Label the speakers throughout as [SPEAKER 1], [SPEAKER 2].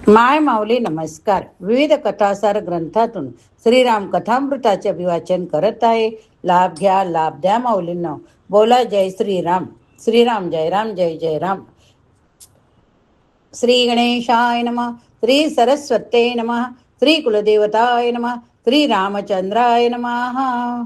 [SPEAKER 1] माय माऊली नमस्कार. विविध कथासार ग्रंथातून श्रीराम कथामृताचे अभिवाचन करत आहे. लाभ घ्या, लाभ द्या माऊलींना. बोला जय श्रीराम. श्रीराम जय राम, जय जय राम. श्री गणेशाय नमः. श्री सरस्वते नमः. श्री कुलदेवताय नमः. श्री रामचंद्राय नमः.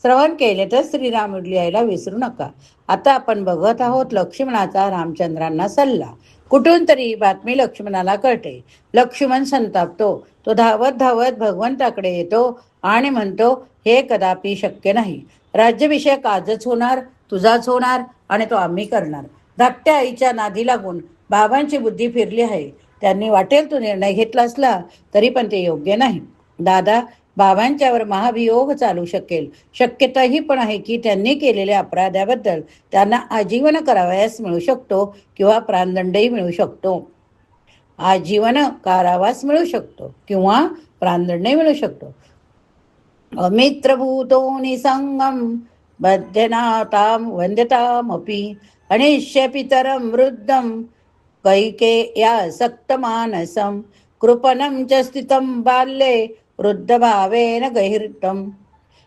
[SPEAKER 1] श्रवण केले तर श्रीराम यायला विसरू नका. आता आपण बघत आहोत लक्ष्मणाचा रामचंद्रांना सल्ला. कुठून तरी ही बातमी लक्ष्मणाला कळते. लक्ष्मण संतापतो. तो धावत धावत भगवंताकडे येतो आणि म्हणतो, हे कदापि शक्य नाही. राज्याभिषेक आजच होणार, तुझाच होणार आणि तो आम्ही करणार. धाकट्या आईच्या नादी लागून बाबांची बुद्धी फिरली आहे. त्यांनी वाटेल तो निर्णय घेतला असला तरी पण ते योग्य नाही. दादा, बाबांच्यावर महाभियोग चालू शकेल. शक्यता ही पण आहे की त्यांनी केलेल्या अपराधाबद्दल त्यांना आजीवन करावयास मिळू शकतो किंवा प्राणदंडही मिळू शकतो. आजीवन कारावास मिळू शकतो किंवा प्राणदंडही मिळू शकतो. अमित्रभूतो निसंगम बध्यनाताम वंद्यतामपि अनिश्य पितरं वृद्धं कैके या सक्तमानसं कृपणं च स्थितं बाल्ये वृद्धभावेन गहिर्तम.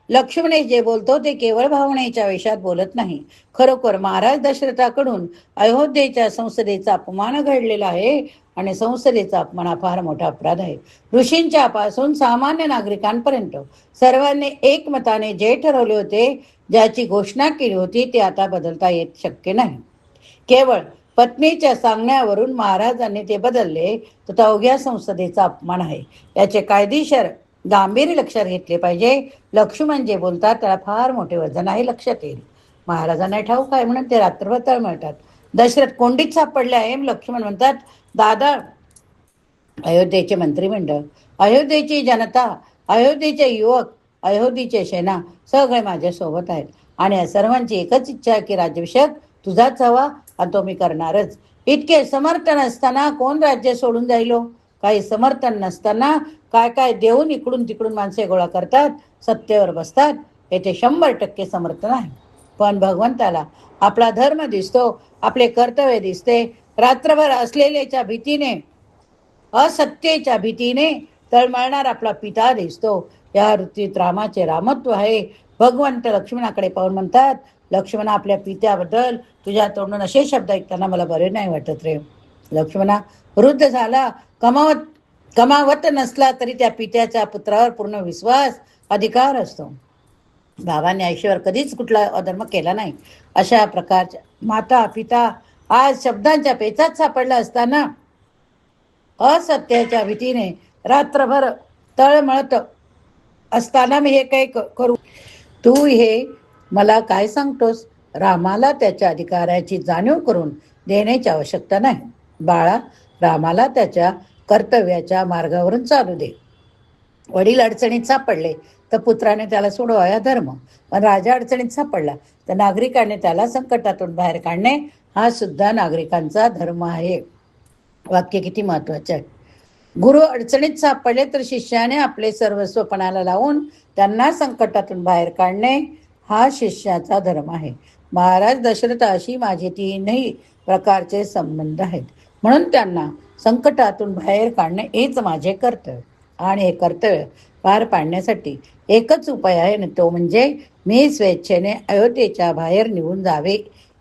[SPEAKER 1] लक्ष्मण जे बोलतो ते केवळ भावनेच्या वेशात बोलत नाही. खरोखर महाराज दशरथाकडून अयोध्येच्या संसदेचा अपमान घडलेला आहे आणि संसदेचा अपमान हा फार मोठा अपराध आहे. ऋषींच्या पासून सामान्य नागरिकांपर्यंत सर्वांनी एकमताने जे ठरवले होते, ज्याची घोषणा केली होती, ते आता बदलता येत शक्य नाही. केवळ पत्नीच्या सांगण्यावरून महाराजांनी ते बदलले तर अवघ्या संसदेचा अपमान आहे. याचे कायदेशीर गांभीर्य लक्षात घेतले पाहिजे. लक्ष्मण जे बोलतात त्याला फार मोठे वजन आहे, लक्षात येईल. महाराजांना ठाऊक आहे म्हणून ते रात्रभर तळमळतात. दशरथ कोंडीत सापडले आहे. लक्ष्मण म्हणतात, दादा, अयोध्येचे मंत्रिमंडळ, अयोध्येची जनता, अयोध्येचे युवक, अयोध्येचे सेना सगळे माझ्या सोबत आहेत आणि या सर्वांची एकच इच्छा आहे की राज्याभिषेक तुझाच हवा आणि तो मी करणारच. इतके समर्थन असताना कोण राज्य सोडून जाईल? काही समर्थन नसताना काय काय देऊन इकडून तिकडून माणसे गोळा करतात, सत्तेवर बसतात. येथे 100% समर्थन आहे. पण भगवंताला आपला धर्म दिसतो, आपले कर्तव्य दिसते. रात्रभर असलेल्याच्या भीतीने, असत्तेच्या भीतीने तळमळणार आपला पिता दिसतो. या वृत्तीत रामाचे रामत्व आहे. भगवंत लक्ष्मणाकडे पाहून म्हणतात, लक्ष्मणा, आपल्या पित्याबद्दल तुझ्या तोंडून असे शब्द ऐकताना मला बरे नाही वाटत रे. लक्ष्मणा, वृद्ध झाला, कमावत नसला तरी त्या पित्याच्या पुत्रावर पूर्ण विश्वास, अधिकार असतो. बाबांनी आयुष्यावर कधीच कुठला अधर्म केला नाही. अशा प्रकारच्या माता पिता आज शब्दांच्या पेचात सापडला असताना असत्याच्या भीतीने रात्रभर तळमळत असताना मी हे काही करू? तू हे मला काय सांगतोस? रामाला त्याच्या अधिकाराची जाणीव करून देण्याची आवश्यकता नाही. बाळा, रामाला त्याच्या कर्तव्याच्या मार्गावरून चालू दे. वडील अडचणीत सापडले तर पुत्राने त्याला सोडवाया धर्म. पण राजा अडचणीत सापडला तर नागरिकाने त्याला संकटातून बाहेर काढणे हा सुद्धा नागरिकांचा धर्म आहे. वाक्य किती महत्वाचे आहे. गुरु अडचणीत सापडले तर शिष्याने आपले सर्वस्व पणाला लावून त्यांना संकटातून बाहेर काढणे हा शिष्याचा धर्म आहे. महाराज दशरथाशी माझे 3ही प्रकारचे संबंध आहेत, म्हणून त्यांना संकटातून बाहेर काढणे हेच माझे कर्तव्य. आणि हे कर्तव्य पार पाडण्यासाठी एकच उपाय आहे, आणि तो म्हणजे मी स्वेच्छेने अयोध्येच्या बाहेर निघून जावे.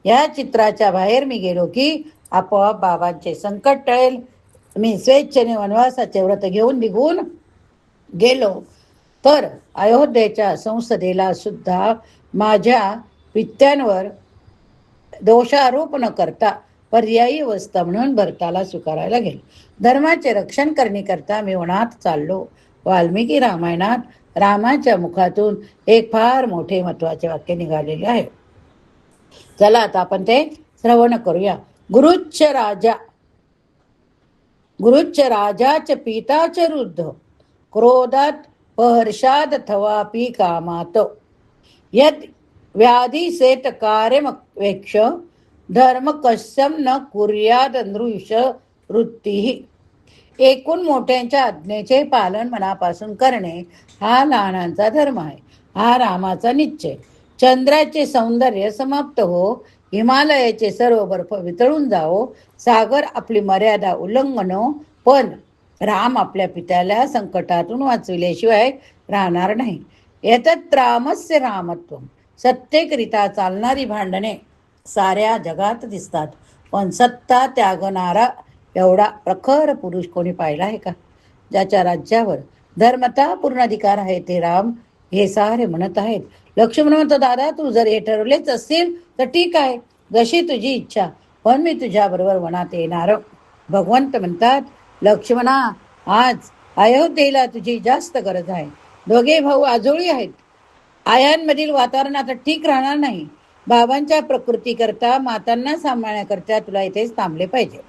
[SPEAKER 1] या चित्राच्या बाहेर मी गेलो की आपोआप बाबांचे संकट टळेल. मी स्वेच्छेने वनवासाचे व्रत घेऊन निघून गेलो तर अयोध्येच्या संसदेला सुद्धा माझ्या पित्यांवर दोषारोप न करता पर्यायी अवस्था म्हणून भरताला स्वीकारायला लागेल. धर्माचे रक्षण करण्याकरता मी वनात चाललो. वाल्मिकी रामायणात रामाच्या मुखातून एक फार मोठे महत्वाचे वाक्य निघालेले आहे. चला आता आपण ते श्रवण करूया. गुरुच्च राजाच पिताच रुद्ध क्रोधात पहर्षाद थवापि कामात यद व्याधी सेत कार्यमवेक्ष धर्म कस्यम न कुर्याद नृष वृत्ती. एकूण मोठ्यांच्या आज्ञेचे पालन मनापासून करणे हा लहानांचा धर्म आहे. हा रामाचा निश्चय. चंद्राचे सौंदर्य समाप्त हो, हिमालयाचे सर्व बर्फ वितळून जाओ, सागर आपली मर्यादा उल्लंघनो, पण राम आपल्या पित्याला संकटातून वाचविल्याशिवाय राहणार नाही. एतत् रामस्य रामत्व. सत्यकरिता चालणारी भांडणे साऱ्या जगात दिसतात, पण सत्ता त्यागणारा एवढा प्रखर पुरुष कोणी पाहिला आहे का? ज्याच्या राज्यावर धर्मता पूर्ण अधिकार आहे ते राम हे सारे म्हणत आहेत. लक्ष्मण म्हणतो, दादा तू जर हे ठरवलेच असतील तर ठीक आहे, जशी तुझी इच्छा, पण मी तुझ्या बरोबर वनात येणार. भगवंत म्हणतात, लक्ष्मणा आज अयोध्येला तुझी जास्त गरज आहे. दोघे भाऊ आजोळी आहेत. आयांमधील वातावरण आता ठीक राहणार नाही. बाबांच्या प्रकृती करता, मातांना सांभाळण्याकरता तुला इथेच थांबले पाहिजे.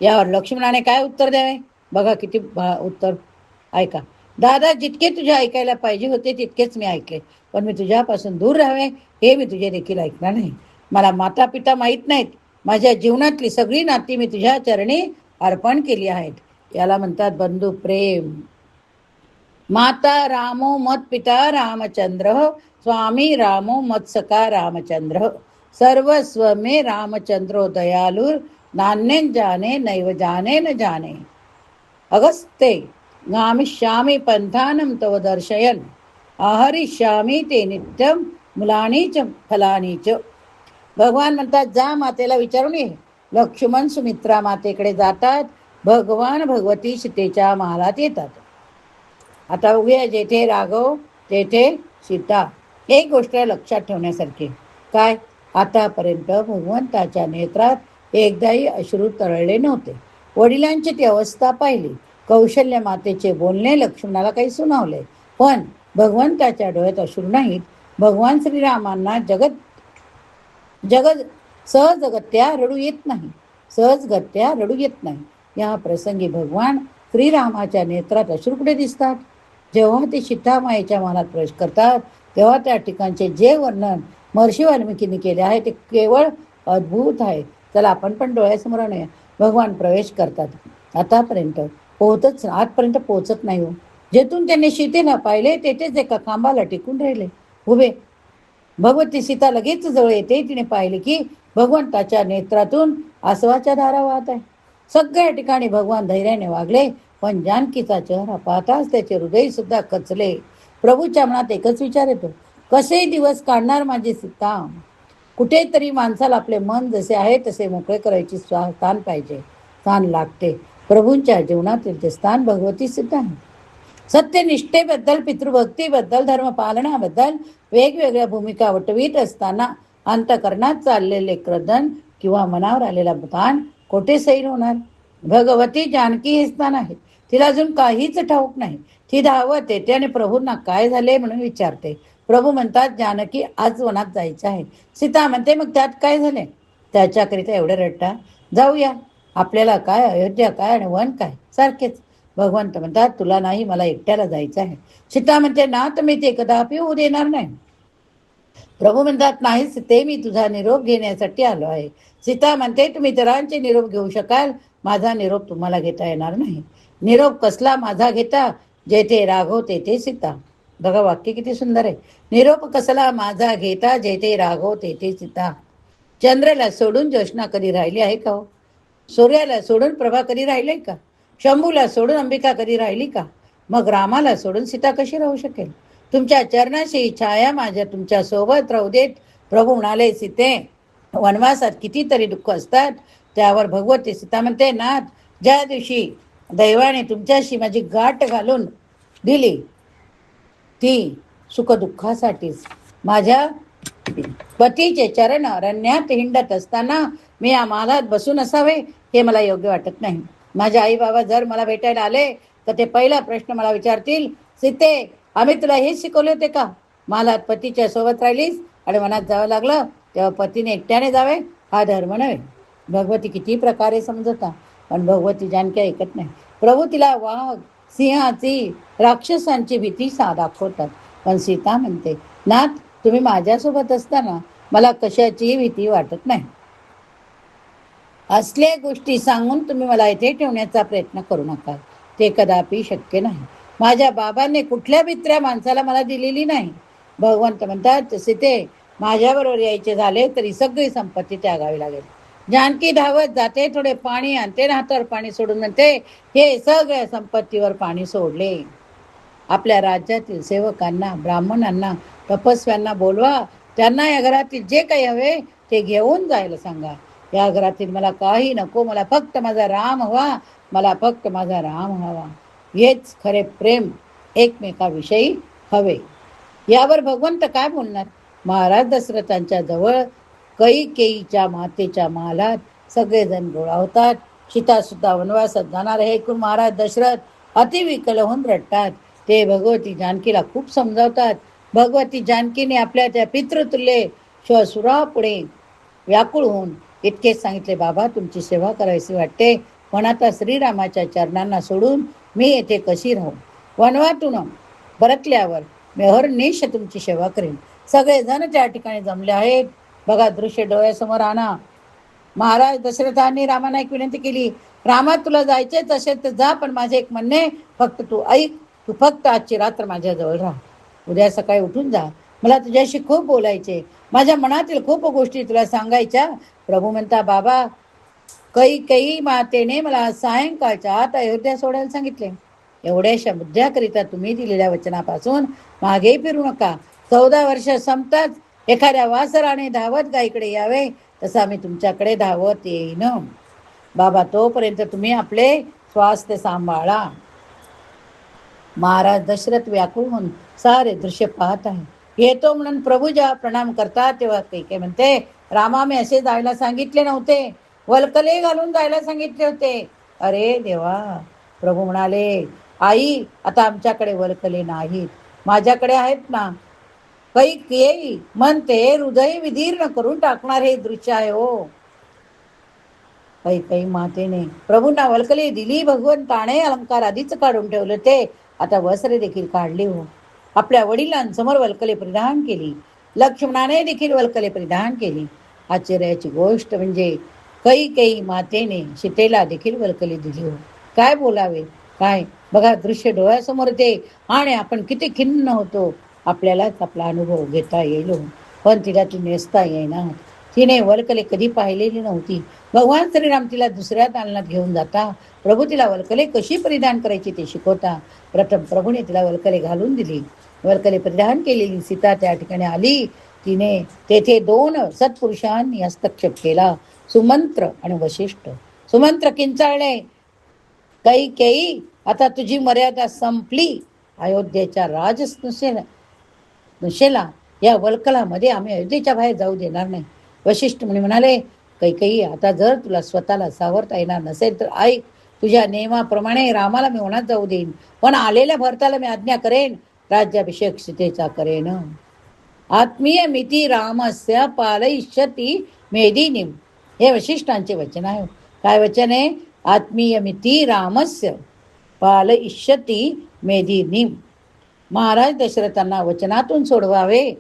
[SPEAKER 1] यावर लक्ष्मणाने काय उत्तर द्यावे? बघा किती उत्तर. ऐका, दादा जितके तुझे ऐकायला पाहिजे होते तितकेच मी ऐकले, पण मी तुझ्यापासून दूर राहावे हे मी तुझे देखील ऐकणार नाही. मला माता पिता माहीत नाहीत. माझ्या जीवनातली सगळी नाती मी तुझ्या चरणी अर्पण केली आहेत. याला म्हणतात बंधू प्रेम. माता रामो मत पिता रामचंद्र, स्वामी रामो मत सखा रामचंद्र, सर्वस्व में रामचंद्रो दयालु, नान्य जाने नैव जाने न जाने. अगस्ते गामिष्यामि पंथानं तव दर्शयन, आहरिष्यामि ते नित्यम मुलानी च फलानी च. भगवान म्हणतात, जा मातेला विचारून ये. लक्ष्मण सुमित्रा मातेकडे जातात. भगवान भगवती सीतेच्या महालात येतात. आता बघूया, जेथे राघव तेथे सीता. एक गोष्ट लक्षात ठेवण्यासारखी. काय? आतापर्यंत भगवंताच्या नेत्रात एकदाही अश्रू तरळले नव्हते. वडिलांची ती अवस्था पाहिली. कौशल्य मातेचे बोलणे लक्ष्मणाला काही सुनावले, पण भगवंताच्या डोळ्यात अश्रू नाहीत. भगवान श्रीरामांना जगत सहजगत्या रडू येत नाही. सहजगत्या रडू येत नाही. या प्रसंगी भगवान श्रीरामाच्या नेत्रात अश्रू कुठे दिसतात? जेव्हा ते सीतामाईच्या मनात प्रवेश करतात, तेव्हा त्या ठिकाणचे जे वर्णन महर्षी वाल्मिकींनी केले आहे ते केवळ अद्भुत आहे. चला आपण पण डोळ्यासमोर आणूया. भगवान प्रवेश करतात. आतापर्यंत आजपर्यंत पोहोचत नाही हो. जेथून त्यांनी सीतेला पाहिले तेथेच एका खांबाला टिकून राहिले उभे. भगवती सीता लगेच जवळ येते. तिने पाहिले की भगवंताच्या नेत्रातून आसवाच्या धारा वाहत आहे. सगळ्या ठिकाणी भगवान धैर्याने वागले, पण जानकीचा चेहरा पाहताच त्याचे हृदय सुद्धा कचले. प्रभूच्या मनात एकच विचार येतो, कसे दिवस काढणार माझी सीता? कुठेतरी माणसाला आपले मन जसे आहे तसे मोकळे करायची स्थान पाहिजे. स्थान लागते. प्रभूंच्या जीवनातील ते स्थान भगवती सीता आहे. सत्यनिष्ठेबद्दल, पितृभक्तीबद्दल, धर्मपालनाबद्दल वेगवेगळ्या भूमिका वटवीत असताना अंतकरणात चाललेले क्रदन किंवा मनावर आलेला ताण कोठे सैल होणार? भगवती जानकी हे स्थान आहे. तिला अजून काहीच ठाऊक नाही. ती धावत येते आणि प्रभूंना काय झाले म्हणून विचारते. प्रभू म्हणतात, जानकी आज वनात जायचं आहे. सीता म्हणते, मग त्यात काय झाले? त्याच्याकरिता एवढे रडता? जाऊया. आपल्याला काय अयोध्या काय आणि वन काय सारखेच. भगवंत म्हणतात, तुला नाही, मला एकट्याला जायचं आहे. सीता म्हणते, ना तर मी ते कदापि होऊ देणार नाही. प्रभू म्हणतात, नाही सीते, मी तुझा निरोप घेण्यासाठी आलो आहे. सीता म्हणते, तुम्ही इतरांचे निरोप घेऊ शकाल, माझा निरोप तुम्हाला घेता येणार नाही. निरोप कसला माझा घेता? जेथे राघव तेथे सीता. बघा वाक्य किती सुंदर आहे. निरोप कसला माझा घेता, जेथे राघव तेथे सीता. चंद्राला सोडून ज्योत्स्ना कधी राहिली आहे का हो? सूर्याला सोडून प्रभा कधी राहिली का? शंभूला सोडून अंबिका कधी राहिली का? मग रामाला सोडून सीता कशी राहू शकेल? तुमच्या चरणाशी छाया माझ्या तुमच्या सोबत राहू देत. प्रभू म्हणाले, सीते, वनवासात कितीतरी दुःख असतात. त्यावर भगवती सीता म्हणते, नाथ, ज्या दिवशी दैवाने तुमच्याशी माझी गाठ घालून दिली ती सुखदुःखासाठीच. माझ्या पतीचे चरण अरण्यात हिंडत असताना मी या महालात बसून असावे हे मला योग्य वाटत नाही. माझे आई बाबा जर मला भेटायला आले तर ते पहिला प्रश्न मला विचारतील, सीते, आम्ही तुला हेच शिकवले होते का? महालात पतीच्या सोबत राहिलीस आणि मनात जावं लागलं तेव्हा पतीने एकट्याने जावे हा धर्म नव्हे. भगवती किती प्रकारे समजता, पण भगवती जानकी ऐकत नाही. प्रभू तिला वाघ, सिंहाची, राक्षसांची भीती दाखवतात, पण सीता म्हणते, नाथ, तुम्ही माझ्यासोबत असताना मला कशाचीही भीती वाटत नाही. असल्या गोष्टी सांगून तुम्ही मला इथे ठेवण्याचा प्रयत्न करू नका. ते कदापि शक्य नाही. माझ्या बाबांनी कुठल्या भित्र्या माणसाला मला दिलेली नाही. भगवंत म्हणतात, सीते, माझ्याबरोबर यायचे झाले तरी सगळी संपत्ती त्यागावी लागेल. जानकी धावत जाते, थोडे पाणी आणते, हातावर पाणी सोडून म्हणते, हे सगळ्या संपत्तीवर पाणी सोडले. आपल्या राज्यातील सेवकांना, ब्राह्मणांना, तपस्व्यांना बोलवा, त्यांना या घरातील जे काही हवे ते घेऊन जायला सांगा. या घरातील मला काही नको, मला फक्त माझा राम हवा, मला फक्त माझा राम हवा. हेच खरे प्रेम एकमेकाविषयी हवे. यावर भगवंत काय बोलणार? महाराज दशरथांच्या जवळ कैकेयीच्या मातेच्या महालात सगळेजण गोळावतात. सीता सुद्धा वनवासात जाणार हे ऐकून महाराज दशरथ अतिविकल होऊन रडतात. ते भगवती जानकीला खूप समजावतात. भगवती जानकीने आपल्या त्या पितृतुल्य श्वसुरापुढे व्याकुळ होऊन इतकेच सांगितले, बाबा तुमची सेवा करायची वाटते, पण आता श्रीरामाच्या चरणांना सोडून मी येथे कशी राहू? वनवातून परतल्यावर मी हरनिश तुमची सेवा करेन. सगळेजण त्या ठिकाणी जमले आहेत. बघा, दृश्य डोळ्यासमोर आणा. महाराज दशरथांनी रामाला एक विनंती केली, रामा तुला जायचेच असेल तर जा, पण माझे एक म्हणणे फक्त तू ऐक. तू फक्त आजची रात्र माझ्याजवळ राहा, उद्या सकाळी उठून जा. मला तुझ्याशी खूप बोलायचे, माझ्या मनातील खूप गोष्टी तुला सांगायच्या. प्रभू म्हणता, बाबा कैकेयी मातेने मला सायंकाळच्या आत अयोध्या सोडायला सांगितले. एवढ्याशा मुद्द्याकरिता तुम्ही दिलेल्या वचनापासून मागे फिरू नका. 14 वर्ष संपताच एखाद्या वासराने धावत गाईकडे यावे तसा मी तुमच्याकडे धावत येईन. बाबा तोपर्यंत तुम्ही आपले स्वास्थ्य सांभाळा. महाराज दशरथ व्याकुळ होऊन सारे दृश्य पाहत आहे. येतो म्हणून प्रभू जेव्हा प्रणाम करतात तेव्हा कैकेयी म्हणते, रामा मी असे जायला सांगितले नव्हते, वल्कले घालून जायला सांगितले होते. अरे देवा. प्रभू म्हणाले, आई आता आमच्याकडे वल्कले नाहीत, माझ्याकडे आहेत ना. कैकेयी म्हणते, हृदय विदीर्ण करून टाकणार हे दृश्य आहे हो. कैकेयी मातेने प्रभूंना वल्कले दिली. भगवंताने अलंकार आधीच काढून ठेवले ते आता वस्त्रे देखील काढली हो. आपल्या वडिलांसमोर वल्कले परिधान केली. लक्ष्मणाने देखील वल्कले परिधान केली. आश्चर्याची गोष्ट म्हणजे कैकेयी मातेने सीतेला देखील वल्कले दिली हो. काय बोलावे काय. बघा दृश्य डोळ्यासमोर ते, आणि आपण किती खिन्न होतो. आपल्यालाच आपला अनुभव घेता येईल, पण तिला ती नेसता येईना. तिने वल्कले कधी पाहिलेली नव्हती. भगवान श्रीराम तिला दुसऱ्या दालनात घेऊन जाता. प्रभू तिला वल्कले कशी परिधान करायची ते शिकवता. प्रथम प्रभूने तिला वल्कले घालून दिली. वल्कले परिधान केलेली सीता त्या ठिकाणी आली. तिने तेथे 2 सत्पुरुषांनी हस्तक्षेप केला, सुमंत्र आणि वशिष्ठ. सुमंत्र किंचाळले, कैकेयी आता तुझी मर्यादा संपली. अयोध्येच्या राजनुशेला या वल्कलामध्ये आम्ही अयोध्येच्या बाहेर जाऊ देणार नाही. वशिष्ठ म्हणाले, कैकेयी आता जर तुला स्वतःला सावरता येणार नसेल तर ऐक, तुझ्या नियमाप्रमाणे रामाला मी वनात जाऊ देईन, पण आलेल्या भरताला मी आज्ञा करेन, राज्याभिषेक सीतेचा करेन. आत्मीय मिती रामस्य पालयिष्यती मेदिनीम. हे वशिष्ठांचे वचन आहे. काय वचन आहे? आत्मीय मिती रामस्य पालयिष्यती मेदिनीम. महाराज दशरथांना वचनातून सोडवावे,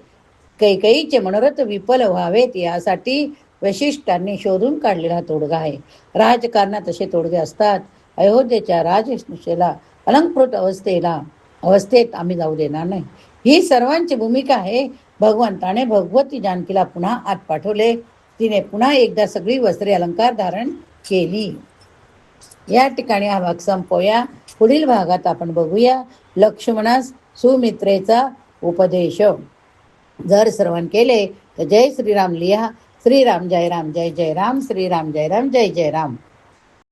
[SPEAKER 1] कैकेयीचे मनोरथ विफल व्हावेत यासाठी वशिष्ठांनी शोधून काढलेला तोडगा आहे. राजकारणात असे तोडगे असतात. अयोध्येच्या राजनुशेला अलंकृत अवस्थेत आम्ही जाऊ देणार नाही, ही सर्वांची भूमिका आहे. भगवंताने भगवती जानकीला पुन्हा आत पाठवले. तिने पुन्हा एकदा सगळी वस्त्रे अलंकार धारण केली. या ठिकाणी हा भाग संपवूया. पुढील भागात आपण बघूया लक्ष्मणास सुमित्रेचा उपदेश. जर श्रवण केले तर जय श्रीराम लिहा. श्रीराम जय राम, जय जय राम. श्रीराम जय राम, जय जय राम.